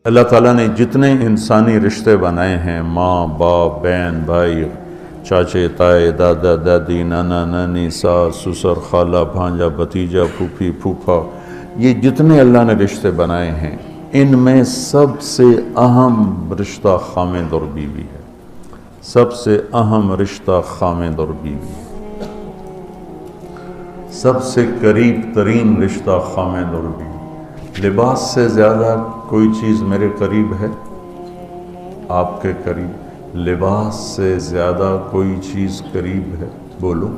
اللہ تعالیٰ نے جتنے انسانی رشتے بنائے ہیں، ماں باپ، بہن بھائی، چاچے تائے، دادا دادی، نانا نانی، ساس سسر، خالہ بھانجا بھتیجا، پھوپھی پھوپھا، یہ جتنے اللہ نے رشتے بنائے ہیں، ان میں سب سے اہم رشتہ خامد اور بیوی ہے۔ سب سے اہم رشتہ خامد اور بیوی، سب سے قریب ترین رشتہ خامد اور بیوی۔ لباس سے زیادہ کوئی چیز میرے قریب ہے؟ آپ کے قریب؟ لباس سے زیادہ کوئی چیز قریب ہے؟ بولو۔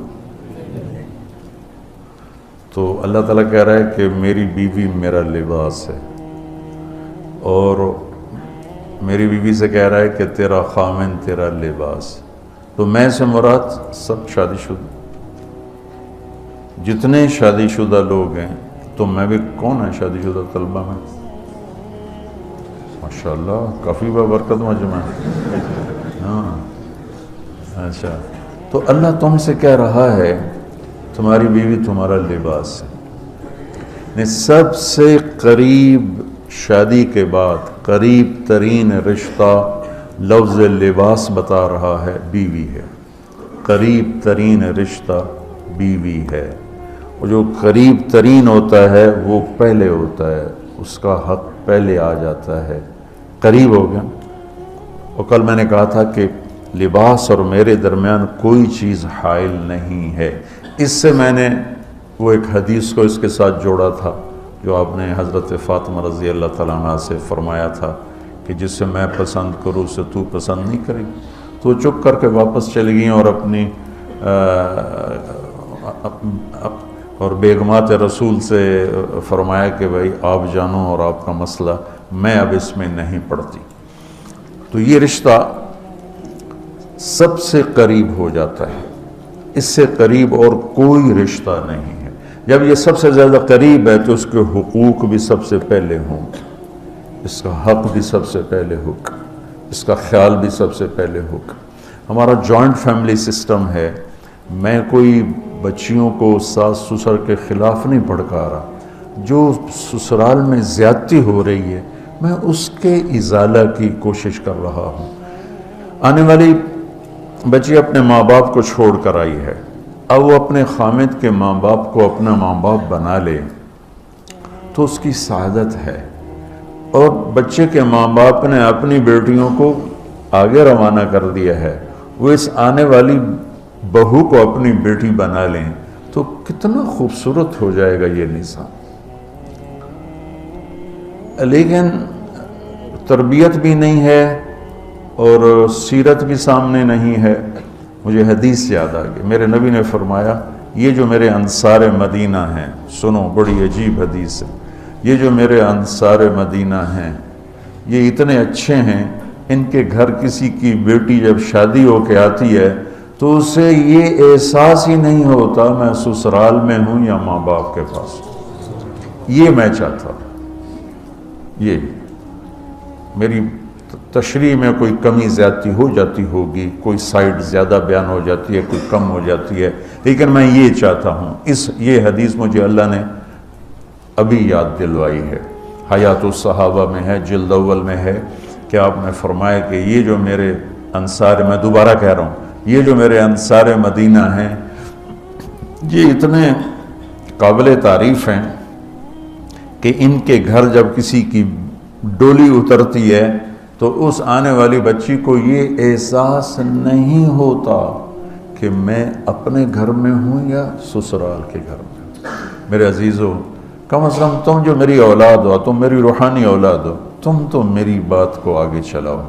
تو اللہ تعالیٰ کہہ رہا ہے کہ میری بیوی میرا لباس ہے، اور میری بیوی سے کہہ رہا ہے کہ تیرا خامن تیرا لباس۔ تو میں سے مراد سب شادی شدہ، جتنے شادی شدہ لوگ ہیں۔ تو میں بھی کون ہے شادی شدہ طلبہ میں؟ ماشاءاللہ کافی بابرکت مجمع ہے۔ ہاں اچھا، تو اللہ تم سے کہہ رہا ہے تمہاری بیوی تمہارا لباس ہے۔ سب سے قریب شادی کے بعد قریب ترین رشتہ لفظ لباس بتا رہا ہے بیوی ہے۔ قریب ترین رشتہ بیوی ہے، اور جو قریب ترین ہوتا ہے وہ پہلے ہوتا ہے، اس کا حق پہلے آ جاتا ہے، قریب ہو گیا۔ اور کل میں نے کہا تھا کہ لباس اور میرے درمیان کوئی چیز حائل نہیں ہے۔ اس سے میں نے وہ ایک حدیث کو اس کے ساتھ جوڑا تھا جو آپ نے حضرت فاطمہ رضی اللہ تعالیٰ عنہ سے فرمایا تھا کہ جس سے میں پسند کروں اسے تو پسند نہیں کرے گی۔ تو چپ کر کے واپس چلی گئیں اور اپنی اور بیگمات رسول سے فرمایا کہ بھائی آپ جانو اور آپ کا مسئلہ، میں اب اس میں نہیں پڑتی۔ تو یہ رشتہ سب سے قریب ہو جاتا ہے، اس سے قریب اور کوئی رشتہ نہیں ہے۔ جب یہ سب سے زیادہ قریب ہے تو اس کے حقوق بھی سب سے پہلے ہوں گے، اس کا حق بھی سب سے پہلے ہوگا، اس کا خیال بھی سب سے پہلے ہوگا۔ ہمارا جوائنٹ فیملی سسٹم ہے۔ میں کوئی بچیوں کو ساس سسر کے خلاف نہیں بھڑکا رہا، جو سسرال میں زیادتی ہو رہی ہے میں اس کے ازالہ کی کوشش کر رہا ہوں۔ آنے والی بچی اپنے ماں باپ کو چھوڑ کر آئی ہے، اب وہ اپنے خامد کے ماں باپ کو اپنا ماں باپ بنا لے تو اس کی سعادت ہے، اور بچے کے ماں باپ نے اپنی بیٹیوں کو آگے روانہ کر دیا ہے، وہ اس آنے والی بہو کو اپنی بیٹی بنا لیں تو کتنا خوبصورت ہو جائے گا یہ نظام۔ لیکن تربیت بھی نہیں ہے اور سیرت بھی سامنے نہیں ہے۔ مجھے حدیث یاد آ گئی، میرے نبی نے فرمایا یہ جو میرے انصار مدینہ ہیں، سنو بڑی عجیب حدیث ہے، یہ جو میرے انصار مدینہ ہیں یہ اتنے اچھے ہیں، ان کے گھر کسی کی بیٹی جب شادی ہو کے آتی ہے تو اسے یہ احساس ہی نہیں ہوتا میں سسرال میں ہوں یا ماں باپ کے پاس۔ یہ میں چاہتا ہوں، یہ میری تشریح میں کوئی کمی زیادتی ہو جاتی ہوگی، کوئی سائٹ زیادہ بیان ہو جاتی ہے، کوئی کم ہو جاتی ہے، لیکن میں یہ چاہتا ہوں۔ یہ حدیث مجھے اللہ نے ابھی یاد دلوائی ہے، حیات الصحابہ میں ہے، جلد اول میں ہے، کہ آپ نے فرمایا کہ یہ جو میرے انصار، میں دوبارہ کہہ رہا ہوں، یہ جو میرے انصار مدینہ ہیں یہ اتنے قابل تعریف ہیں کہ ان کے گھر جب کسی کی ڈولی اترتی ہے تو اس آنے والی بچی کو یہ احساس نہیں ہوتا کہ میں اپنے گھر میں ہوں یا سسرال کے گھر میں۔ میرے عزیزو، کم از کم تم جو میری اولاد ہو، تم میری روحانی اولاد ہو، تم تو میری بات کو آگے چلاؤ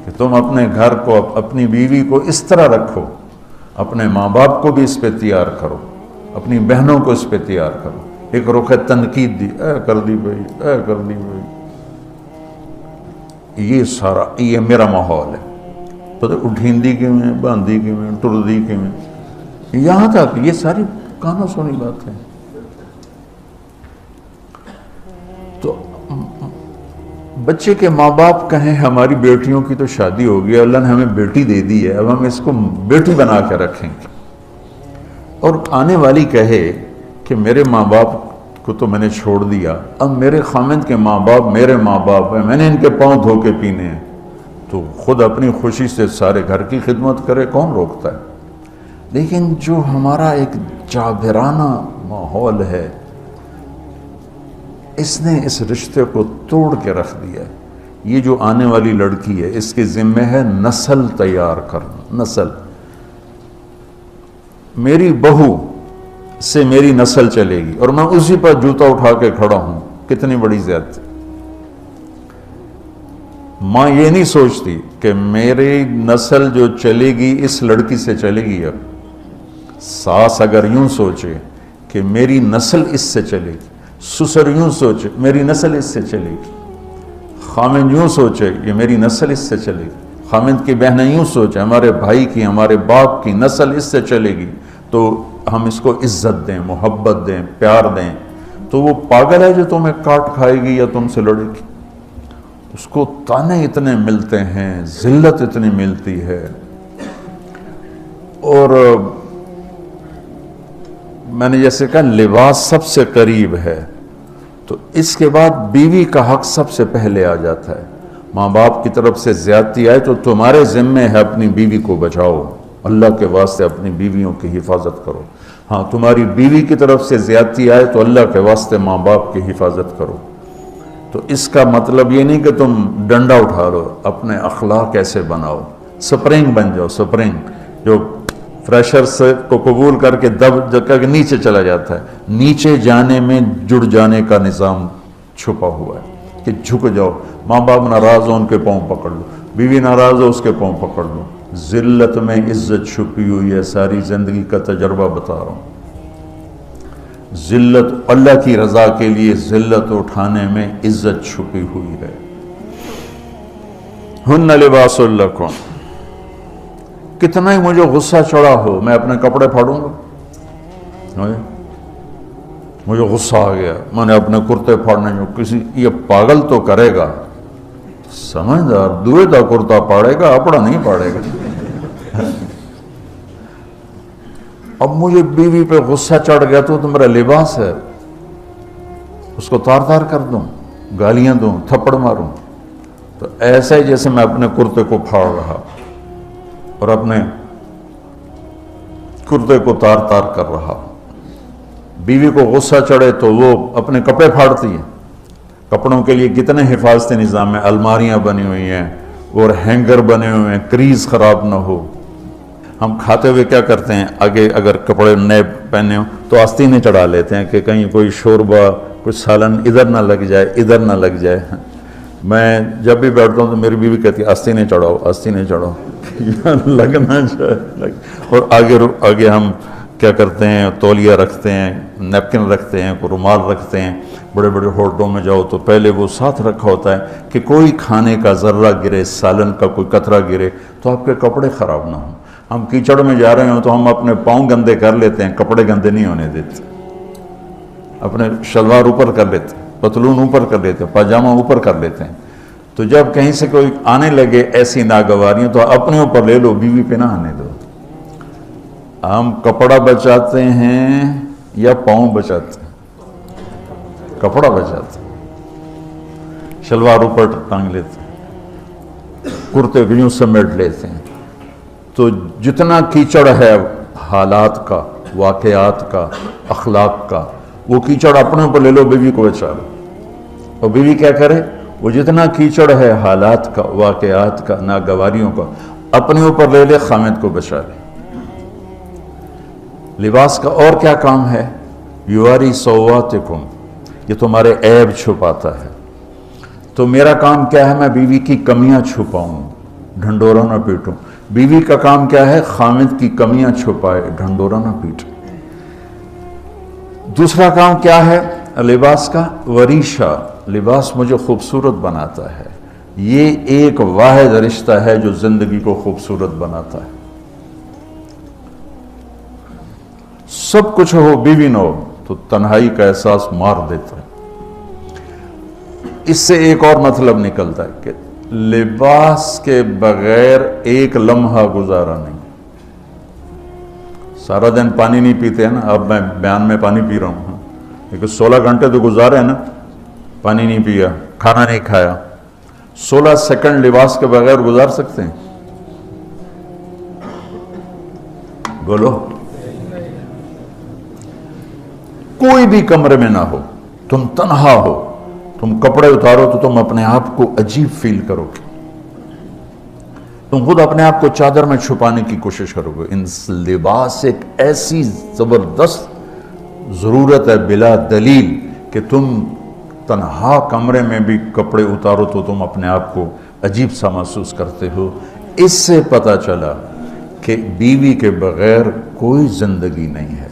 کہ تم اپنے گھر کو، اپنی بیوی کو اس طرح رکھو، اپنے ماں باپ کو بھی اس پہ تیار کرو، اپنی بہنوں کو اس پہ تیار کرو۔ ایک رخ تنقید دی، اے کر دی بھائی، اے کر دی بھائی، یہ سارا یہ میرا ماحول ہے۔ پتہ اٹھیندی کیوں ہے، باندھی کیوں ہے، ٹردی کیوں ہے، یہاں تک یہ ساری کہاں سنی بات ہے۔ تو بچے کے ماں باپ کہیں ہماری بیٹیوں کی تو شادی ہو گئی، اللہ نے ہمیں بیٹی دے دی ہے، اب ہم اس کو بیٹی بنا کے رکھیں گے، اور آنے والی کہے کہ میرے ماں باپ کو تو میں نے چھوڑ دیا، اب میرے خامند کے ماں باپ میرے ماں باپ ہیں، میں نے ان کے پاؤں دھو کے پینے ہیں، تو خود اپنی خوشی سے سارے گھر کی خدمت کرے، کون روکتا ہے؟ لیکن جو ہمارا ایک جابرانہ ماحول ہے، اس نے اس رشتے کو توڑ کے رکھ دیا ہے۔ یہ جو آنے والی لڑکی ہے، اس کے ذمہ ہے نسل تیار کرنا، نسل۔ میری بہو سے میری نسل چلے گی اور میں اسی پر جوتا اٹھا کے کھڑا ہوں، کتنی بڑی زیادتی۔ ماں یہ نہیں سوچتی کہ میری نسل جو چلے گی اس لڑکی سے چلے گی۔ اب ساس اگر یوں سوچے کہ میری نسل اس سے چلے گی، سسر یوں سوچے میری نسل اس سے چلے گی، خامند یوں سوچے یہ میری نسل اس سے چلے گی، خامند کی بہنیں یوں سوچے ہمارے بھائی کی، ہمارے باپ کی نسل اس سے چلے گی، تو ہم اس کو عزت دیں، محبت دیں، پیار دیں، تو وہ پاگل ہے جو تمہیں کاٹ کھائے گی یا تم سے لڑے گی۔ اس کو تانے اتنے ملتے ہیں، ذلت اتنی ملتی ہے۔ اور میں نے جیسے کہا لباس سب سے قریب ہے، تو اس کے بعد بیوی کا حق سب سے پہلے آ جاتا ہے۔ ماں باپ کی طرف سے زیادتی آئے تو تمہارے ذمہ ہے اپنی بیوی کو بچاؤ، اللہ کے واسطے اپنی بیویوں کی حفاظت کرو۔ ہاں تمہاری بیوی کی طرف سے زیادتی آئے تو اللہ کے واسطے ماں باپ کی حفاظت کرو۔ تو اس کا مطلب یہ نہیں کہ تم ڈنڈا اٹھا لو، اپنے اخلاق ایسے بناؤ، سپرنگ بن جاؤ، سپرنگ جو فریشرز کو قبول کر کے دب کر نیچے چلا جاتا ہے، نیچے جانے میں جڑ جانے کا نظام چھپا ہوا ہے کہ جھک جاؤ، ماں باپ ناراض ہو ان کے پاؤں پکڑ لو، بیوی ناراض ہو اس کے پاؤں پکڑ لو۔ ذلت میں عزت چھپی ہوئی ہے، ساری زندگی کا تجربہ بتا رہا ہوں۔ ذلت اللہ کی رضا کے لیے ذلت اٹھانے میں عزت چھپی ہوئی ہے۔ ہن لباس لکم، کتنا ہی مجھے غصہ چڑھا ہو میں اپنے کپڑے پھاڑوں گا، مجھے غصہ آ گیا میں نے اپنے کرتے پھاڑنے میں، کسی یہ پاگل تو کرے گا، سمجھدار دوئے دا کرتا پاڑے گا، اپنا نہیں پاڑے گا۔ اب مجھے بیوی پہ غصہ چڑھ گیا تو میرا لباس ہے، اس کو تار تار کر دوں، گالیاں دوں، تھپڑ ماروں، تو ایسا ہی جیسے میں اپنے کرتے کو پھاڑ رہا اور اپنے کرتے کو تار تار کر رہا۔ بیوی کو غصہ چڑھے تو وہ اپنے کپڑے پھاڑتی ہے۔ کپڑوں کے لیے کتنے حفاظتی نظام ہیں، الماریاں بنی ہوئی ہیں اور ہینگر بنے ہوئے ہیں، کریز خراب نہ ہو۔ ہم کھاتے ہوئے کیا کرتے ہیں، آگے اگر کپڑے نئے پہنے ہوں تو آستینے چڑھا لیتے ہیں کہ کہیں کوئی شوربہ کچھ سالن ادھر نہ لگ جائے، ادھر نہ لگ جائے۔ میں جب بھی بیٹھتا ہوں تو میری بیوی کہتی ہے آستینے چڑھاؤ، آستینے چڑھاؤ، لگنا چاہے۔ اور آگے ہم کیا کرتے ہیں، تولیہ رکھتے ہیں، نیپکن رکھتے ہیں، رومال رکھتے ہیں۔ بڑے بڑے ہوٹلوں میں جاؤ تو پہلے وہ ساتھ رکھا ہوتا ہے کہ کوئی کھانے کا ذرہ گرے، سالن کا کوئی قطرہ گرے تو آپ کے کپڑے خراب نہ ہوں۔ ہم کیچڑ میں جا رہے ہوں تو ہم اپنے پاؤں گندے کر لیتے ہیں، کپڑے گندے نہیں ہونے دیتے، اپنے شلوار اوپر کر لیتے، پتلون اوپر کر لیتے، پاجامہ اوپر کر لیتے ہیں۔ تو جب کہیں سے کوئی آنے لگے ایسی ناگواریاں تو اپنے اوپر لے لو، بیوی پہ نہ آنے دو۔ ہم کپڑا بچاتے ہیں یا پاؤں بچاتے ہیں؟ کپڑا بچاتے ہیں، شلوار اوپر ٹانگ لیتے ہیں، کرتے کو یوں سمیٹ لیتے ہیں۔ تو جتنا کیچڑ ہے حالات کا، واقعات کا، اخلاق کا، وہ کیچڑ اپنے اوپر لے لو، بیوی کو بچا لو۔ اور بیوی کیا کرے، وہ جتنا کیچڑ ہے حالات کا، واقعات کا، ناگواریوں کا، اپنے اوپر لے لے، خامد کو بچا لے۔ لباس کا اور کیا کام ہے، یواری سواتکم، یہ تمہارے عیب چھپاتا ہے۔ تو میرا کام کیا ہے، میں بیوی کی کمیاں چھپاؤں، ڈھنڈورا نہ پیٹوں۔ بیوی کا کام کیا ہے، خامد کی کمیاں چھپائے، ڈھنڈورا نہ پیٹے۔ دوسرا کام کیا ہے لباس کا، وریشہ، لباس مجھے خوبصورت بناتا ہے۔ یہ ایک واحد رشتہ ہے جو زندگی کو خوبصورت بناتا ہے۔ سب کچھ ہو، بیوی نہ ہو تو تنہائی کا احساس مار دیتا ہے۔ اس سے ایک اور مطلب نکلتا ہے کہ لباس کے بغیر ایک لمحہ گزارا نہیں۔ سارا دن پانی نہیں پیتے ہیں نا، اب میں بیان میں پانی پی رہا ہوں، لیکن 16 گھنٹے تو گزارے ہیں نا، پانی نہیں پیا، کھانا نہیں کھایا، 16 سیکنڈ لباس کے بغیر گزار سکتے ہیں؟ بولو۔ کوئی بھی کمرے میں نہ ہو، تم تنہا ہو، تم کپڑے اتارو تو تم اپنے آپ کو عجیب فیل کرو گے، تم خود اپنے آپ کو چادر میں چھپانے کی کوشش کرو گے۔ ان لباس ایک ایسی زبردست ضرورت ہے بلا دلیل کہ تم تنہا کمرے میں بھی کپڑے اتارو تو تم اپنے آپ کو عجیب سا محسوس کرتے ہو۔ اس سے پتہ چلا کہ بیوی کے بغیر کوئی زندگی نہیں ہے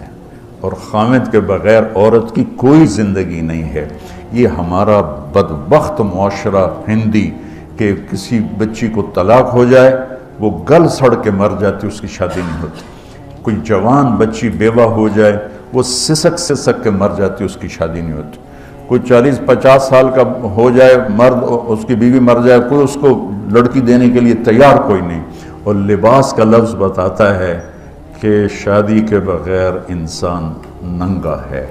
اور خامد کے بغیر عورت کی کوئی زندگی نہیں ہے۔ یہ ہمارا بدبخت معاشرہ ہندی کہ کسی بچی کو طلاق ہو جائے وہ گل سڑ کے مر جاتی، اس کی شادی نہیں ہوتی۔ کوئی جوان بچی بیوہ ہو جائے وہ سسک کے مر جاتی، اس کی شادی نہیں ہوتی۔ کوئی 40-50 سال کا ہو جائے مرد، اس کی بیوی مر جائے، کوئی اس کو لڑکی دینے کے لیے تیار کوئی نہیں۔ اور لباس کا لفظ بتاتا ہے کہ شادی کے بغیر انسان ننگا ہے،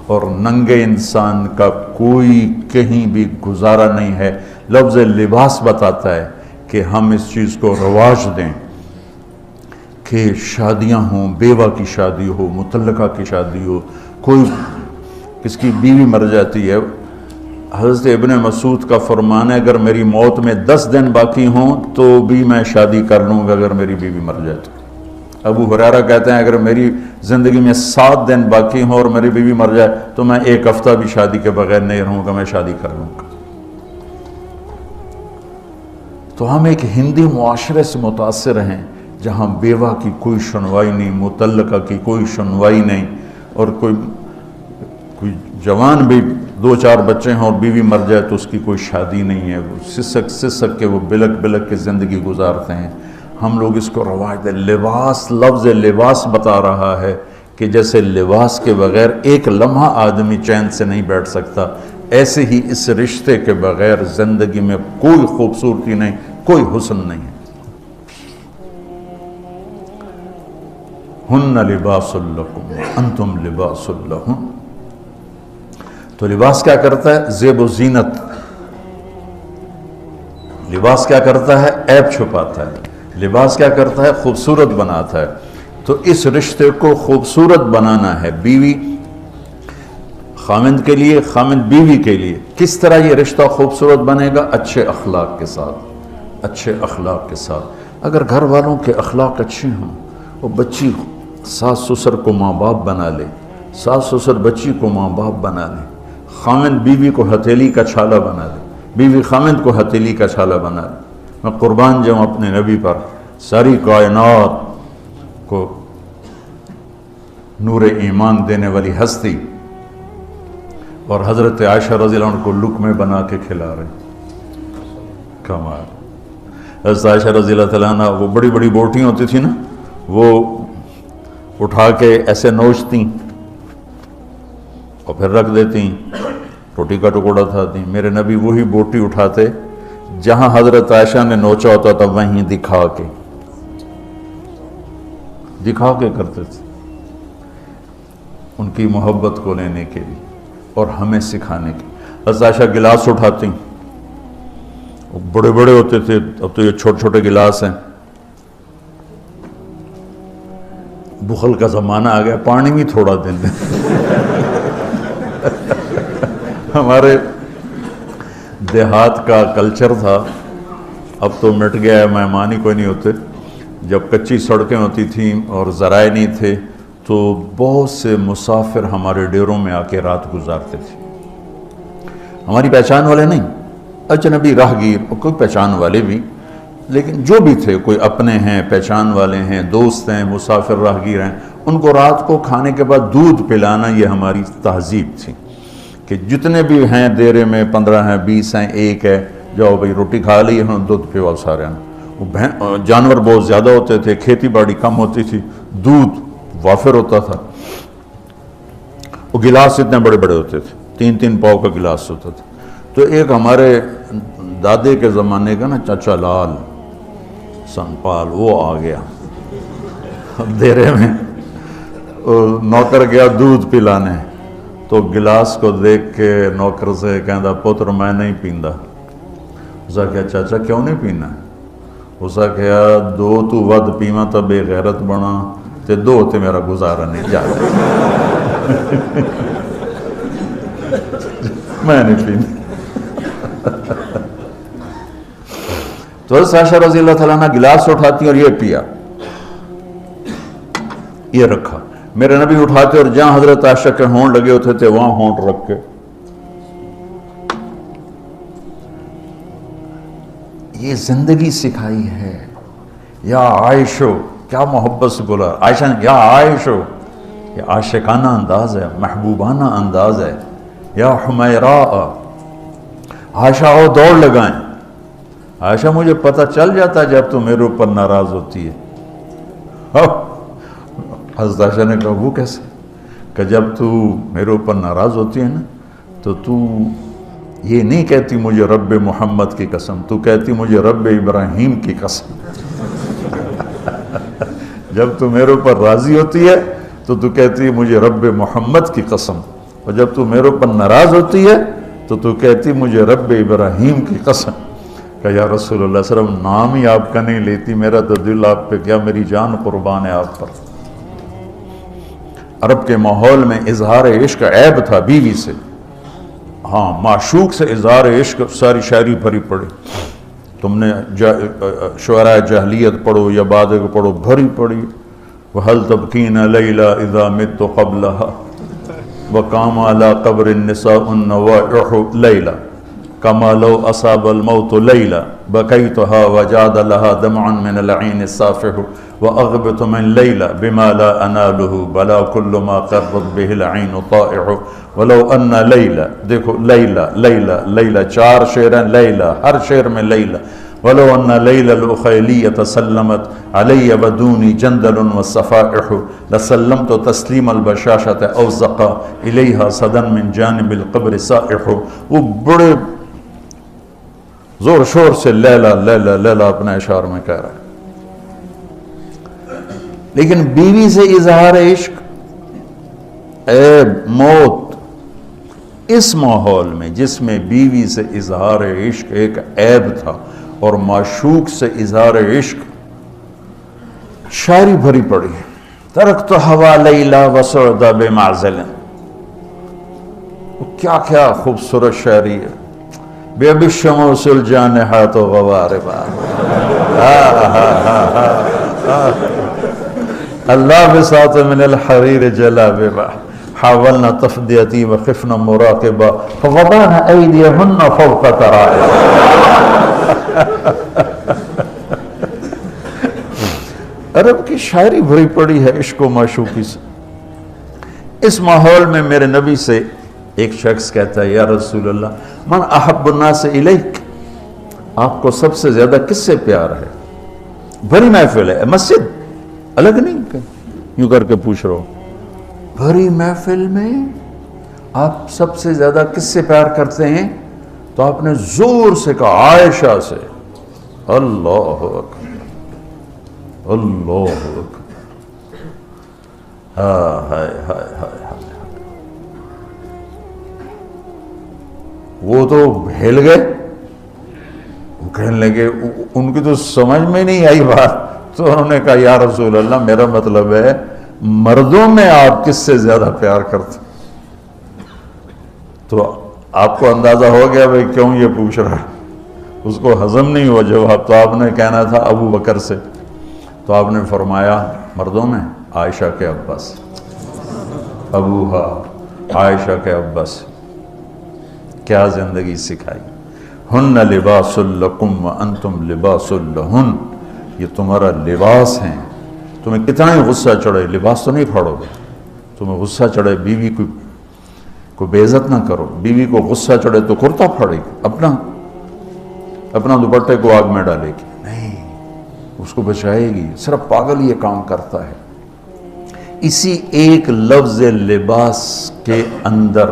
اور ننگے انسان کا کوئی کہیں بھی گزارا نہیں ہے۔ لفظ لباس بتاتا ہے کہ ہم اس چیز کو رواج دیں کہ شادیاں ہوں، بیوہ کی شادی ہو، مطلقہ کی شادی ہو، کوئی کس کی بیوی مر جاتی ہے۔ حضرت ابن مسعود کا فرمان ہے اگر میری موت میں 10 دن باقی ہوں تو بھی میں شادی کر لوں گا اگر میری بیوی مر جائے تو۔ ابو ہریرہ کہتے ہیں اگر میری زندگی میں 7 دن باقی ہوں اور میری بیوی مر جائے تو میں 1 ہفتہ بھی شادی کے بغیر نہیں رہوں گا، میں شادی کر لوں گا۔ تو ہم ایک ہندی معاشرے سے متاثر ہیں جہاں بیوہ کی کوئی سنوائی نہیں، مطلقہ کی کوئی سنوائی نہیں، اور کوئی جوان بھی 2-4 بچے ہیں اور بیوی مر جائے تو اس کی کوئی شادی نہیں ہے، وہ سسک کے وہ بلک کے زندگی گزارتے ہیں۔ ہم لوگ اس کو رواج دیں۔ لباس، لفظ لباس بتا رہا ہے کہ جیسے لباس کے بغیر ایک لمحہ آدمی چین سے نہیں بیٹھ سکتا، ایسے ہی اس رشتے کے بغیر زندگی میں کوئی خوبصورتی نہیں، کوئی حسن نہیں ہے۔ ہن لباس لکم انتم لباس لہن۔ تو لباس کیا کرتا ہے؟ زیب و زینت۔ لباس کیا کرتا ہے؟ عیب چھپاتا ہے۔ لباس کیا کرتا ہے؟ خوبصورت بناتا ہے۔ تو اس رشتے کو خوبصورت بنانا ہے، بیوی خامند کے لیے، خامند بیوی کے لیے۔ کس طرح یہ رشتہ خوبصورت بنے گا؟ اچھے اخلاق کے ساتھ، اچھے اخلاق کے ساتھ۔ اگر گھر والوں کے اخلاق اچھے ہوں، وہ بچی ساس سسر کو ماں باپ بنا لے، ساس سسر بچی کو ماں باپ بنا لے، خامند بیوی کو ہتھیلی کا چھالا بنا لے، بیوی خامند کو ہتھیلی کا چھالا بنا لے۔ میں قربان جاؤں اپنے نبی پر، ساری کائنات کو نور ایمان دینے والی ہستی، اور حضرت عائشہ رضی اللہ عنہ کو لقمے بنا کے کھلا رہے۔ کمال۔ حضرت عائشہ رضی اللہ تعالیٰ عنہ، وہ بڑی بڑی بوٹیاں ہوتی تھی نا، وہ اٹھا کے ایسے نوچتی اور پھر رکھ دیتی، روٹی کا ٹکڑا اٹھاتی۔ میرے نبی وہی بوٹی اٹھاتے جہاں حضرت عائشہ نے نوچا ہوتا تھا، وہیں دکھا کے کرتے تھے، ان کی محبت کو لینے کے لیے اور ہمیں سکھانے کے۔ حضرت عائشہ گلاس اٹھاتی، وہ بڑے بڑے ہوتے تھے، اب تو یہ چھوٹے چھوٹے گلاس ہیں۔ بخل کا زمانہ آ گیا، پانی بھی تھوڑا دیں دیں۔ ہمارے دیہات کا کلچر تھا، اب تو مٹ گیا ہے، مہمان ہی کوئی نہیں ہوتے۔ جب کچی سڑکیں ہوتی تھیں اور ذرائع نہیں تھے تو بہت سے مسافر ہمارے ڈیروں میں آ کے رات گزارتے تھے، ہماری پہچان والے نہیں، اجنبی راہگیر، اور کوئی پہچان والے بھی، لیکن جو بھی تھے، کوئی اپنے ہیں، پہچان والے ہیں، دوست ہیں، مسافر راہگیر ہیں، ان کو رات کو کھانے کے بعد دودھ پلانا یہ ہماری تہذیب تھی کہ جتنے بھی ہیں دیرے میں، 15 ہیں، 20 ہیں، 1 ہے، جاؤ بھائی روٹی کھا لی، ہم دودھ پیواؤ سارے ہیں۔ وہ جانور بہت زیادہ ہوتے تھے، کھیتی باڑی کم ہوتی تھی، دودھ وافر ہوتا تھا۔ وہ گلاس اتنے بڑے بڑے ہوتے تھے، 3-3 پاؤ کا گلاس ہوتا تھا۔ تو ایک ہمارے دادے کے زمانے کا نا چچا لال سنپال، وہ آ گیا دیرے میں، نوکر گیا دودھ پلانے، تو گلاس کو دیکھ کے نوکر سے کہندا پتر میں نہیں پیندا. اس نے کہا چاچا کیوں نہیں پینا؟ اس نے کہا دو تو ود پیواں تو بے غیرت بنا تے دو تے میرا گزارا نہیں جاتا. میں نہیں پینا. تو حضرت عائشہ رضی اللہ تعالیٰ عنہ گلاس اٹھاتی اور یہ پیا، یہ رکھا. میرے نبی اٹھاتے اور جہاں حضرت عائشہ کے ہونٹ لگے ہوتے تھے وہاں ہونٹ رکھ کے یہ زندگی سکھائی ہے. یا عائشو، کیا محبت سے بولا عائشہ نے، یا عائشو، یہ عاشقانہ انداز ہے، محبوبانہ انداز ہے. یا حمیراء، عائشہ او دوڑ لگائیں. عائشہ مجھے پتہ چل جاتا جب تو میرے اوپر ناراض ہوتی ہے. حضرت عائشہ نے کہا وہ کیسے؟ کہ جب تو میرے اوپر ناراض ہوتی ہے نا تو یہ نہیں کہتی مجھے رب محمد کی قسم، تو کہتی مجھے رب ابراہیم کی قسم. جب تو میرے اوپر راضی ہوتی ہے تو کہتی ہے مجھے رب محمد کی قسم، اور جب تو میرے اوپر ناراض ہوتی ہے تو کہتی مجھے رب ابراہیم کی قسم. کہ یا رسول اللہ صلی اللہ علیہ وسلم نام ہی آپ کا نہیں لیتی، میرا تو دل آپ پہ کیا، میری جان قربان ہے آپ پر. عرب کے ماحول میں اظہار عشق عیب تھا بیوی سے. ہاں معشوق سے اظہار عشق ساری شاعری بھری پڑی. تم نے شعراء جاہلیت پڑھو یا بعد کو پڑھو، بھری پڑی. وَهَلْ تَبْكِينَ لَيْلَا إِذَا مِتُّ قَبْلَهَا وَقَامَ عَلَى قَبْرِ النِّسَاءُ النَّوَائِحُ لَيْلَا كَمَا لَوْ أَصَابَ الْمَوْتُ لَيْلَا بَكَيْتُهَا وَجَادَ لَهَا دَمْعًا مِنَ الْعَيْنِ الصَّافِحُ وَأَغْبِتُ مِنْ لَيْلَا بِمَا لَا أَنَالُهُ بَلَا كُلُّ مَا قَرَّتْ بِهِ الْعَيْنُ طَائِعُ وَلَوْ أَنَّ لَيْلَا. دیکھو لیلہ لیلہ لیلہ، چار شعر ہیں لیلہ، ہر شعر میں لیلہ. وَلَوْ أَنَّ لَيْلَ الْأُخَيْلِيَّةَ سَلَّمَتْ عَلَيَّ وَدُونِي جَنْدَلٌ وَالصَّفَائِحُ لَسَلَّمْتُ تَسْلِيمَ الْبَشَاشَةِ أَوْزَقَ إِلَيْهَا صَدًا مِنْ جَانِبِ الْقَبْرِ سَائِحُ. وہ بڑے زور شور سے لیلہ لیلہ لیلہ اپنے اشعار میں کہہ رہا ہے. لیکن بیوی سے اظہار عشق عیب، موت، اس ماحول میں جس میں بیوی سے اظہار عشق ایک عیب تھا اور معشوق سے اظہار عشق شاعری بھری پڑی. ترکت ہوا لیلا وسعد بمعزل، کیا کیا خوبصورت شاعری ہے. بے اب الشموس الجانحات غواربا اللہ بساط من الحریر جلاببا حاولنا تفدیتی وخفنا مراقبا فغضانا ایدیہن فوق ترائب. عرب کی شاعری بھری پڑی ہے عشق و معشوقی سے. اس ماحول میں میرے نبی سے ایک شخص کہتا ہے یا رسول اللہ من احب الناس الیک، آپ کو سب سے زیادہ کس سے پیار ہے؟ بھری محفل ہے، مسجد الگ نہیں یوں کر کے پوچھ رہا ہوں. بھری محفل میں آپ سب سے زیادہ کس سے پیار کرتے ہیں؟ تو آپ نے زور سے کہا عائشہ سے. اللہ اکبر اللہ اکبر. ہائے ہائے ہائے. وہ تو ہل گئے، وہ کہنے لگے، ان کی تو سمجھ میں نہیں آئی بات. تو انہوں نے کہا یا رسول اللہ میرا مطلب ہے مردوں میں آپ کس سے زیادہ پیار کرتے؟ تو آپ کو اندازہ ہو گیا بھائی کیوں یہ پوچھ رہا ہے. اس کو ہضم نہیں ہوا جواب. تو آپ نے کہنا تھا ابو بکر سے. تو آپ نے فرمایا مردوں میں عائشہ کے ابا سے، ابوہا عائشہ کے ابا سے. کیا زندگی سکھائی. ہن لباس لکم وانتم لباس لہن، یہ تمہارا لباس ہیں. تمہیں کتنا ہی غصہ چڑھے لباس تو نہیں پھاڑو گے. تمہیں غصہ چڑھے بیوی کو بے عزت نہ کرو. بیوی کو غصہ چڑھے تو کرتا پھاڑے گی، اپنا دوپٹے کو آگ میں ڈالے گی نہیں، اس کو بچائے گی. صرف پاگل یہ کام کرتا ہے. اسی ایک لفظ لباس کے اندر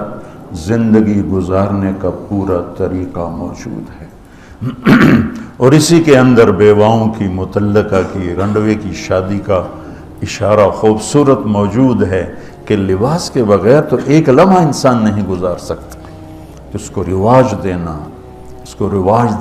زندگی گزارنے کا پورا طریقہ موجود ہے. اور اسی کے اندر بیواؤں کی، مطلقہ کی، رنڈوے کی شادی کا اشارہ خوبصورت موجود ہے کہ لباس کے بغیر تو ایک لمحہ انسان نہیں گزار سکتا. اس کو رواج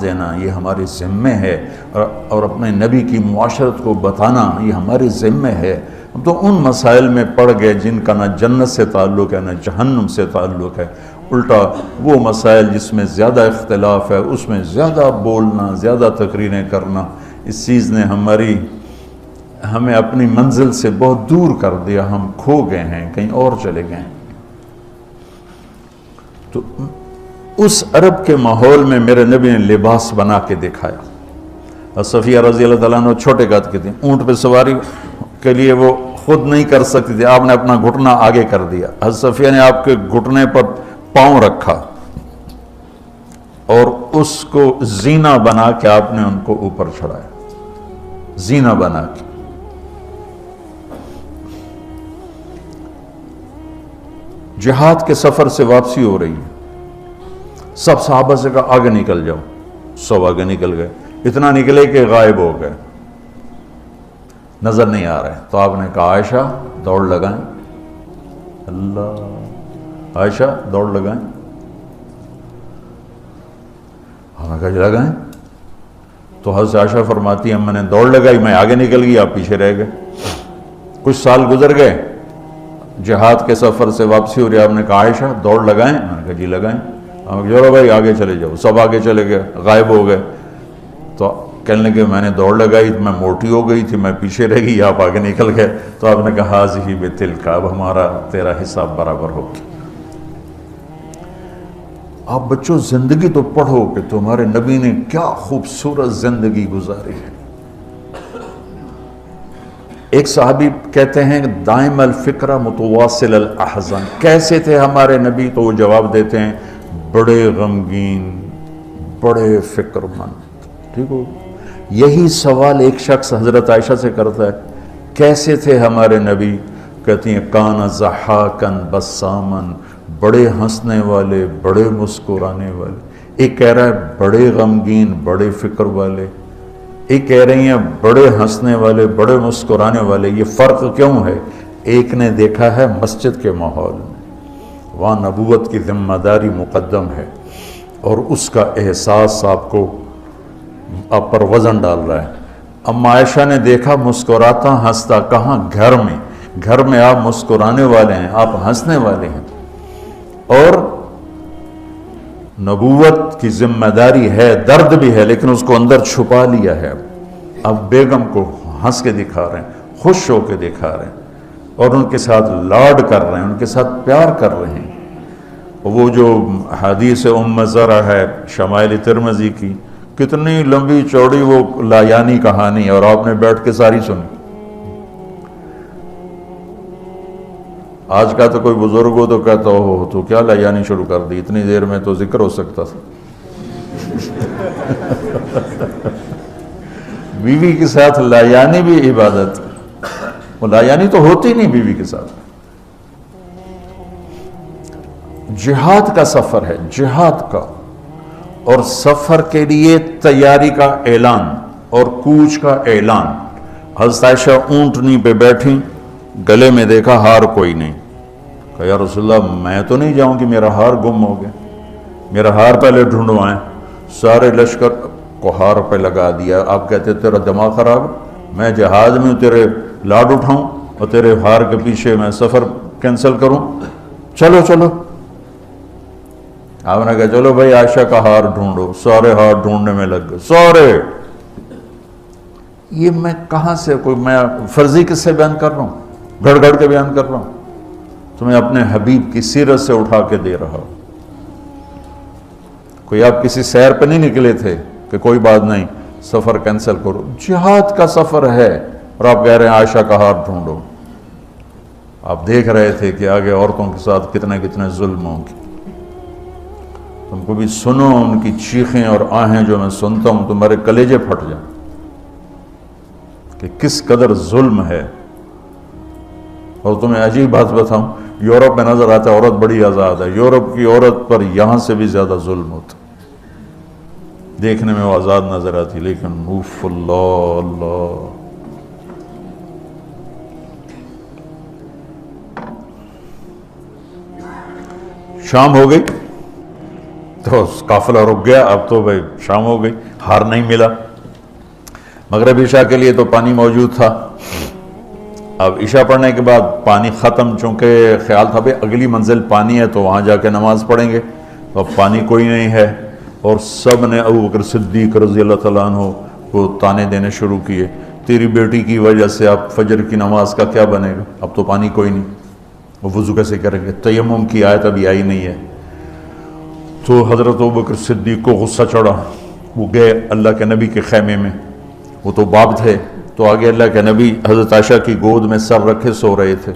دینا یہ ہمارے ذمے ہے، اور اپنے نبی کی معاشرت کو بتانا یہ ہمارے ذمے ہے. ہم تو ان مسائل میں پڑ گئے جن کا نہ جنت سے تعلق ہے نہ جہنم سے تعلق ہے. الٹا وہ مسائل جس میں زیادہ اختلاف ہے اس میں زیادہ بولنا، زیادہ تقریریں کرنا، اس چیز نے ہمیں اپنی منزل سے بہت دور کر دیا. ہم کھو گئے ہیں، کہیں اور چلے گئے ہیں. تو اس عرب کے ماحول میں میرے نبی نے لباس بنا کے دکھایا. اور صفیہ رضی اللہ تعالیٰ عنہ چھوٹے قد کی تھی، اونٹ پہ سواری کے لیے وہ خود نہیں کر سکتی تھی، آپ نے اپنا گھٹنا آگے کر دیا. حضرت صفیہ نے آپ کے گھٹنے پر پاؤں رکھا اور اس کو زینہ بنا کے آپ نے ان کو اوپر چڑھایا، زینہ بنا کے. جہاد کے سفر سے واپسی ہو رہی ہے. سب صحابہ سے کہا آگے نکل جاؤ. سب آگے نکل گئے، اتنا نکلے کہ غائب ہو گئے، نظر نہیں آ رہے. تو آپ نے کہا عائشہ دوڑ لگائیں. اللہ، عائشہ دوڑ لگائیں. ہم نے کہا لگائیں. تو حضرت عائشہ فرماتی ہیں میں نے دوڑ لگائی، میں آگے نکل گئی، آپ پیچھے رہ گئے. کچھ سال گزر گئے، جہاد کے سفر سے واپسی ہو رہی، آپ نے کہا عائشہ دوڑ لگائیں. میں نے کہا جی لگائیں. ہم کہا چلو بھائی آگے چلے جاؤ. سب آگے چلے گئے، غائب ہو گئے. تو کہنے لگے میں نے دوڑ لگائی، میں موٹی ہو گئی تھی، میں پیچھے رہ گئی، آپ آگے نکل گئے. تو آپ نے کہا حاضی بتلک، اب ہمارا تیرا حساب برابر ہو گیا. آپ بچوں زندگی تو پڑھو کہ تمہارے نبی نے کیا خوبصورت زندگی گزاری ہے. ایک صحابی کہتے ہیں دائم الفکرہ متواصل الاحزان، کیسے تھے ہمارے نبی؟ تو وہ جواب دیتے ہیں بڑے غمگین، بڑے فکر مند. ٹھیک ہو؟ یہی سوال ایک شخص حضرت عائشہ سے کرتا ہے کیسے تھے ہمارے نبی؟ کہتی ہیں کان ضحاکن بسامن، بڑے ہنسنے والے، بڑے مسکرانے والے. ایک کہہ رہا ہے بڑے غمگین، بڑے فکر والے. ایک کہہ رہی ہیں بڑے ہنسنے والے، بڑے مسکرانے والے. یہ فرق کیوں ہے؟ ایک نے دیکھا ہے مسجد کے ماحول میں، وہاں نبوت کی ذمہ داری مقدم ہے اور اس کا احساس آپ پر وزن ڈال رہا ہے. اما عائشہ نے دیکھا مسکراتا ہنستا کہاں؟ گھر میں آپ مسکرانے والے ہیں، آپ ہنسنے والے ہیں، اور نبوت کی ذمہ داری ہے، درد بھی ہے، لیکن اس کو اندر چھپا لیا ہے. اب بیگم کو ہنس کے دکھا رہے ہیں، خوش ہو کے دکھا رہے ہیں، اور ان کے ساتھ لاڈ کر رہے ہیں، ان کے ساتھ پیار کر رہے ہیں. وہ جو حدیث ام زرع ہے شمائل ترمذی کی، کتنی لمبی چوڑی وہ لایانی کہانی، اور آپ نے بیٹھ کے ساری سنی. آج کا تو کوئی بزرگ ہو تو کہتا ہو تو کیا لایانی شروع کر دی، اتنی دیر میں تو ذکر ہو سکتا تھا. بیوی کے ساتھ لایانی بھی عبادت، وہ لایانی تو ہوتی نہیں بیوی کے ساتھ. جہاد کا سفر ہے، جہاد کا، اور سفر کے لیے تیاری کا اعلان اور کوچ کا اعلان. حضرت عائشہ اونٹنی پہ بیٹھی، گلے میں دیکھا ہار کوئی نہیں. کہا یا رسول اللہ میں تو نہیں جاؤں گی، میرا ہار گم ہو گیا، میرا ہار پہلے ڈھونڈوائیں. سارے لشکر کو ہار پہ لگا دیا. آپ کہتے تیرا دماغ خراب، میں جہاد میں تیرے لاڈ اٹھاؤں اور تیرے ہار کے پیچھے میں سفر کینسل کروں؟ چلو چلو. آپ نے کہا چلو بھائی عائشہ کا ہار ڈھونڈو. سارے ہار ڈھونڈنے میں لگ گئے، سارے. یہ میں کہاں سے میں فرضی کس سے بیان کر رہا ہوں؟ گھڑ گھڑ کے بیان کر رہا ہوں. تمہیں اپنے حبیب کی سیرت سے اٹھا کے دے رہا ہوں. کوئی آپ کسی سیر پہ نہیں نکلے تھے کہ کوئی بات نہیں سفر کینسل کرو. جہاد کا سفر ہے اور آپ کہہ رہے ہیں عائشہ کا ہار ڈھونڈو. آپ دیکھ رہے تھے کہ آگے عورتوں کے ساتھ کتنے کتنے ظلم ہوں گے. تم کو بھی سنو ان کی چیخیں اور آہیں جو میں سنتا ہوں تمہارے کلیجے پھٹ جائیں کہ کس قدر ظلم ہے. اور تمہیں عجیب بات بتاؤں، یورپ میں نظر آتا ہے عورت بڑی آزاد ہے، یورپ کی عورت پر یہاں سے بھی زیادہ ظلم ہوتا. دیکھنے میں وہ آزاد نظر آتی، لیکن اوف اللہ اللہ. شام ہو گئی تو قافلہ رک گیا، اب تو بھائی شام ہو گئی، ہار نہیں ملا۔ مغرب عشاء کے لیے تو پانی موجود تھا، اب عشاء پڑھنے کے بعد پانی ختم، چونکہ خیال تھا بھائی اگلی منزل پانی ہے تو وہاں جا کے نماز پڑھیں گے، تو اب پانی کوئی نہیں ہے، اور سب نے ابو بکر صدیق رضی اللہ تعالیٰ عنہ کو تانے دینے شروع کیے، تیری بیٹی کی وجہ سے اب فجر کی نماز کا کیا بنے گا، اب تو پانی کوئی نہیں، وہ وضو کیسے کریں گے، تیمم کی آیت ابھی آئی نہیں ہے۔ تو حضرت ابو بکر صدیق کو غصہ چڑھا، وہ گئے اللہ کے نبی کے خیمے میں، وہ تو باب تھے، تو آگے اللہ کے نبی حضرت عائشہ کی گود میں سر رکھے سو رہے تھے،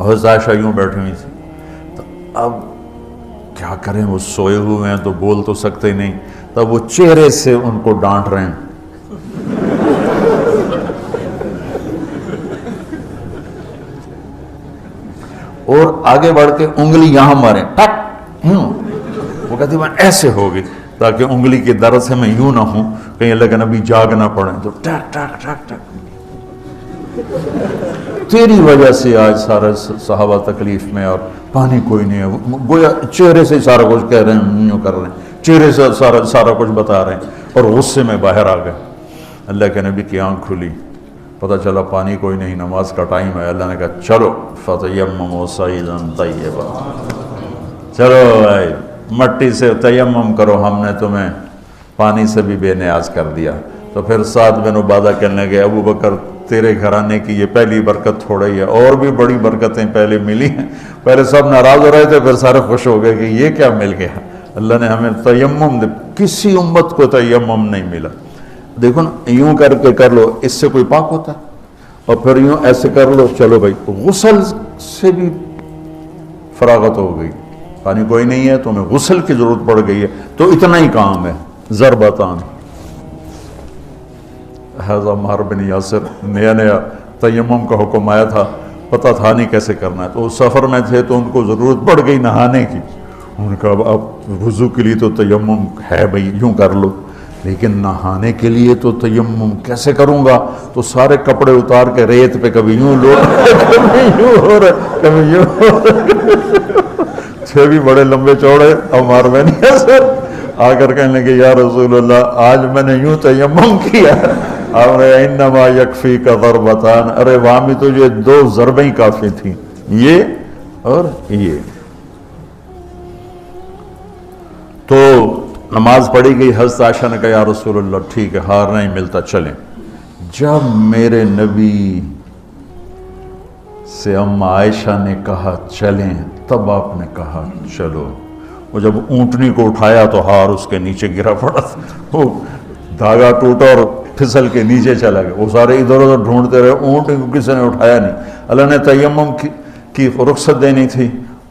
حضرت عائشہ یوں بیٹھی ہوئی تھی، تو اب کیا کریں، وہ سوئے ہوئے ہیں تو بول تو سکتے نہیں، تب وہ چہرے سے ان کو ڈانٹ رہے ہیں، اور آگے بڑھ کے انگلی یہاں مارے ٹک، وہ کہتی میں ایسے ہوگی تاکہ انگلی کے درد سے میں یوں نہ ہوں کہیں اللہ کا نبی جاگ نہ پڑے، تو ٹک ٹک ٹک ٹک، تیری وجہ سے آج سارے صحابہ تکلیف میں اور پانی کوئی نہیں ہے، گویا چہرے سے سارا کچھ کہہ رہے ہیں، یوں کر رہے ہیں، چہرے سے سارا کچھ بتا رہے ہیں، اور غصے میں باہر آ گئے۔ اللہ کے نبی کی آنکھ کھلی، پتہ چلا پانی کوئی نہیں، نماز کا ٹائم ہے، اللہ نے کہا چلو فتیمموا صعیدا طیبا، چلو بھائی مٹی سے تیمم کرو، ہم نے تمہیں پانی سے بھی بے نیاز کر دیا۔ تو پھر سعد بن عبادہ کہنے گئے ابو بکر تیرے گھرانے کی یہ پہلی برکت تھوڑی ہے، اور بھی بڑی برکتیں پہلے ملی ہیں، پہلے سب ناراض ہو رہے تھے، پھر سارے خوش ہو گئے کہ یہ کیا مل گیا، اللہ نے ہمیں تیمم دے، کسی امت کو تیمم نہیں ملا۔ دیکھو نا، یوں کر کے کر لو، اس سے کوئی پاک ہوتا ہے، اور پھر یوں ایسے کر لو، چلو بھائی غسل سے بھی فراغت ہو گئی، پانی کوئی نہیں ہے تو ہمیں غسل کی ضرورت پڑ گئی ہے، تو اتنا ہی کام ہے، ضربتان۔ حضرت عمار بن یاسر نیا تیمم کا حکم آیا تھا، پتہ تھا نہیں کیسے کرنا ہے، تو وہ سفر میں تھے تو ان کو ضرورت پڑ گئی نہانے کی، ان کا اب وضو کے لیے تو تیمم ہے بھائی، یوں کر لو، لیکن نہانے کے لیے تو تیمم کیسے کروں گا، تو سارے کپڑے اتار کے ریت پہ کبھی یوں لو، کبھی یوں ہو رہے، کبھی یوں ہو رہے، چھ بھی بڑے لمبے چوڑے، عمار بن یاسر آ کر کہنے لگے یا رسول اللہ آج میں نے یوں تیمم کیا، آپ نے انما یکفی کا ضربتان، ارے وہاں بھی تو یہ دو ضربیں ہی کافی تھیں، یہ اور یہ۔ تو نماز پڑھی گئی، حضرت عائشہ نے کہا یا رسول اللہ ٹھیک ہے، ہار نہیں ملتا، چلیں۔ جب میرے نبی سے اما عائشہ نے کہا چلیں، تب آپ نے کہا چلو۔ وہ جب اونٹنی کو اٹھایا تو ہار اس کے نیچے گرا پڑا، وہ دھاگا ٹوٹا اور پھسل کے نیچے چلا گیا، وہ سارے ادھر ادھر ڈھونڈتے رہے، اونٹ کو کسی نے اٹھایا نہیں۔ اللہ نے تیمم کی رخصت دینی تھی،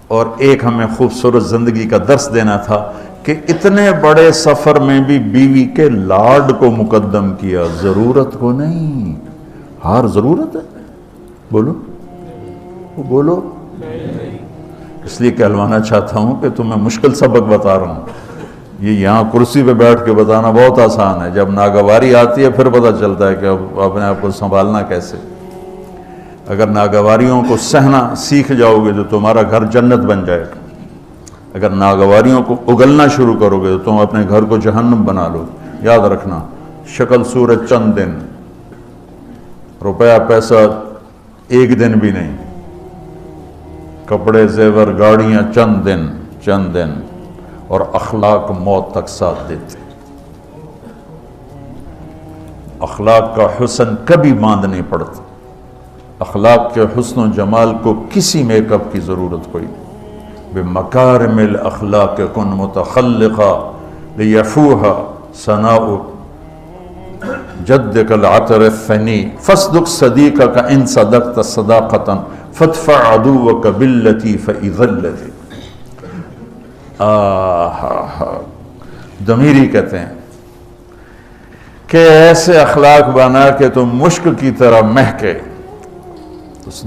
اور ایک ہمیں خوبصورت زندگی کا درس دینا تھا کہ اتنے بڑے سفر میں بھی بیوی کے لاڈ کو مقدم کیا، ضرورت کو نہیں۔ ہار ضرورت ہے، بولو بولو، اس لیے کہلوانا چاہتا ہوں کہ تمہیں مشکل سبق بتا رہا ہوں، یہ یہاں کرسی پہ بیٹھ کے بتانا بہت آسان ہے، جب ناگواری آتی ہے پھر پتہ چلتا ہے کہ اب اپنے آپ کو سنبھالنا کیسے۔ اگر ناگواریوں کو سہنا سیکھ جاؤ گے تو تمہارا گھر جنت بن جائے گا، اگر ناگواریوں کو اگلنا شروع کرو گے تو تم اپنے گھر کو جہنم بنا لو۔ یاد رکھنا، شکل صورت چند دن، روپیہ پیسہ ایک دن بھی نہیں، کپڑے زیور گاڑیاں چند دن، اور اخلاق موت تک ساتھ دیتے۔ اخلاق کا حسن کبھی باندھ نہیں پڑتا، اخلاق کے حسن و جمال کو کسی میک اپ کی ضرورت کوئی نہیں۔ بمکارم الاخلاق کن متخلقا لیفوہا ثناء جدک العطر الثنی فاصدق صدیقک ان صدقت صداقتا فادفع عدوک باللتی فاذا الذی۔ ضمیری کہتے ہیں کہ ایسے اخلاق بنا کہ تم مشک کی طرح مہکے،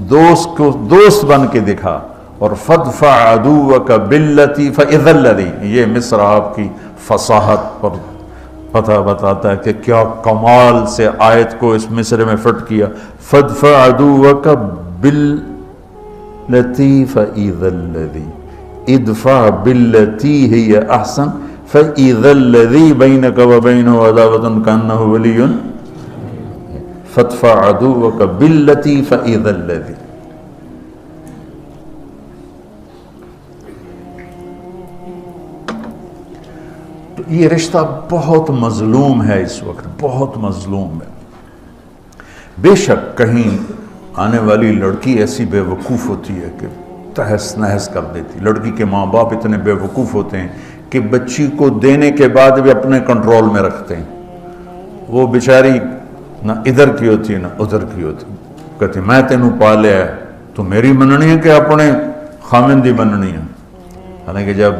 دوست کو دوست بن کے دکھا، اور فادفع عدوک باللتی فاذا الذی، یہ مصر آپ کی فصاحت پر پتہ بتاتا ہے کہ کیا کمال سے آیت کو اس مصرے میں فٹ کیا۔ فادفع عدوک باللتی فاذا الذی، ادفع باللتی ہی احسن فَإِذَا الَّذِي بَيْنَكَ وَبَيْنَهُ عَدَاوَةٌ كَأَنَّهُ وَلِيٌّ فَادْفَعْ عَدُوَّكَ بِالَّتِي فَإِذَا الَّذِي. تو یہ رشتہ بہت مظلوم ہے اس وقت، بہت مظلوم ہے. بے شک کہیں آنے والی لڑکی ایسی بے وقوف ہوتی ہے کہ تہس نہس کر دیتی. لڑکی کے ماں باپ اتنے بے وقوف ہوتے ہیں کہ بچی کو دینے کے بعد بھی اپنے کنٹرول میں رکھتے ہیں. وہ بیچاری نہ ادھر کی ہوتی ہے نہ ادھر کی ہوتی. کہتی میں تینوں پالیا ہے تو میری مننی ہے کہ اپنے خامند دی مننی ہے. حالانکہ جب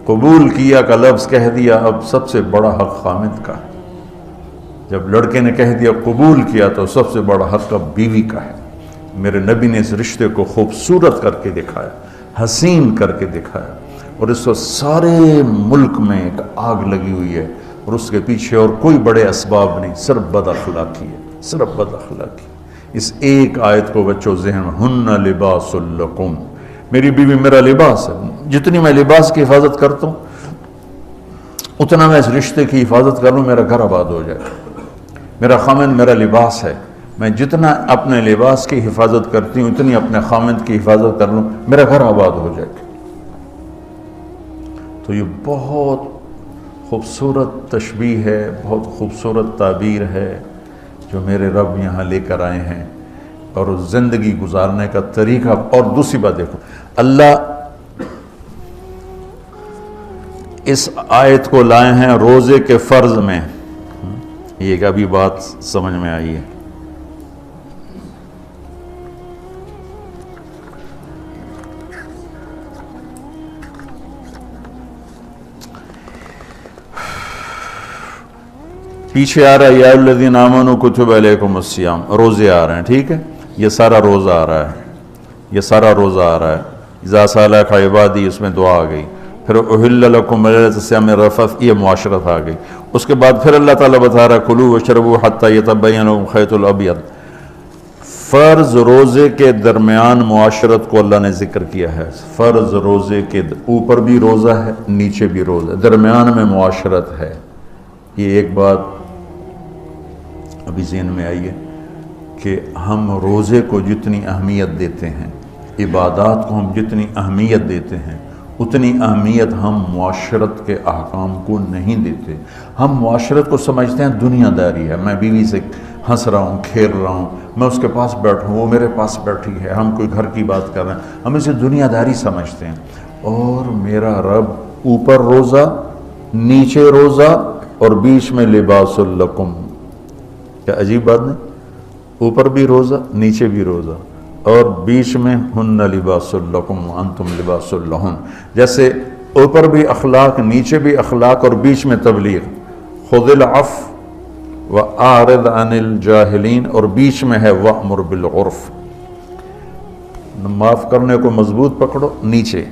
قبول کیا کا لفظ کہہ دیا، اب سب سے بڑا حق خامند کا ہے. جب لڑکے نے کہہ دیا قبول کیا تو سب سے بڑا حق اب بیوی کا ہے. میرے نبی نے اس رشتے کو خوبصورت کر کے دکھایا، حسین کر کے دکھایا، اور اس وقت سارے ملک میں ایک آگ لگی ہوئی ہے اور اس کے پیچھے اور کوئی بڑے اسباب نہیں، صرف بد اخلاقی ہے، صرف بد اخلاقی. اس ایک آیت کو بچوں ذہن میں، ہن لباس لکم، میری بیوی میرا لباس ہے. جتنی میں لباس کی حفاظت کرتا ہوں اتنا میں اس رشتے کی حفاظت کر لوں میرا گھر آباد ہو جائے. میرا خامند میرا لباس ہے، میں جتنا اپنے لباس کی حفاظت کرتی ہوں اتنی اپنے خامند کی حفاظت کر لوں میرا گھر آباد ہو جائے. تو یہ بہت خوبصورت تشبیہ ہے، بہت خوبصورت تعبیر ہے جو میرے رب یہاں لے کر آئے ہیں، اور زندگی گزارنے کا طریقہ. اور دوسری بات دیکھو، اللہ اس آیت کو لائے ہیں روزے کے فرض میں. یہ ایک ابھی بات سمجھ میں آئی ہے. پیچھے آ رہا ہے یا الذین آمنوا کتب علیکم الصیام، روزے آ رہے ہیں، ٹھیک ہے. یہ سارا روزہ آ رہا ہے، یہ سارا روزہ آ رہا ہے. اذا سألک عبادی، اس میں دعا آ گئی. پھر احل لکم لیلۃ الصیام الرفث، یہ معاشرت آ گئی. اس کے بعد پھر اللہ تعالیٰ بتا رہا ہے کلوا واشربوا حتی یتبین لکم الخیط الابیض. فرض روزے کے درمیان معاشرت کو اللہ نے ذکر کیا ہے. فرض روزے کے اوپر بھی روزہ ہے، نیچے بھی روزہ ہے، درمیان میں معاشرت ہے. یہ ایک بات ابھی ذہن میں آئی ہے کہ ہم روزے کو جتنی اہمیت دیتے ہیں، عبادات کو ہم جتنی اہمیت دیتے ہیں، اتنی اہمیت ہم معاشرت کے احکام کو نہیں دیتے. ہم معاشرت کو سمجھتے ہیں دنیا داری ہے، میں بیوی سے ہنس رہا ہوں، کھیل رہا ہوں، میں اس کے پاس بیٹھوں، وہ میرے پاس بیٹھی ہے، ہم کوئی گھر کی بات کر رہے ہیں، ہم اسے دنیا داری سمجھتے ہیں. اور میرا رب اوپر روزہ، نیچے روزہ، اور بیچ میں لباس لکم. کیا عجیب بات نہیں؟ اوپر بھی روزہ، نیچے بھی روزہ، اور بیچ میں ہن لباس لکم وانتم لباس لہن. جیسے اوپر بھی اخلاق، نیچے بھی اخلاق، اور بیچ میں تبلیغ. خذ العفو واعرض عن الجاہلین، اور بیچ میں ہے وامر بالعرف. معاف کرنے کو مضبوط پکڑو، نیچے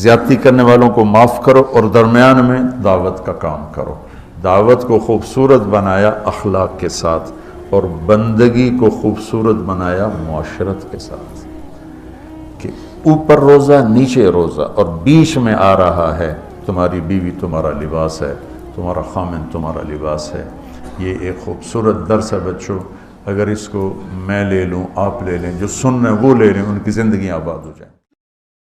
زیادتی کرنے والوں کو معاف کرو، اور درمیان میں دعوت کا کام کرو. دعوت کو خوبصورت بنایا اخلاق کے ساتھ، اور بندگی کو خوبصورت بنایا معاشرت کے ساتھ. کہ اوپر روزہ، نیچے روزہ، اور بیچ میں آ رہا ہے تمہاری بیوی تمہارا لباس ہے، تمہارا خامند تمہارا لباس ہے. یہ ایک خوبصورت درس ہے بچوں. اگر اس کو میں لے لوں، آپ لے لیں، جو سن رہے ہیں وہ لے لیں، ان کی زندگیاں آباد ہو جائیں.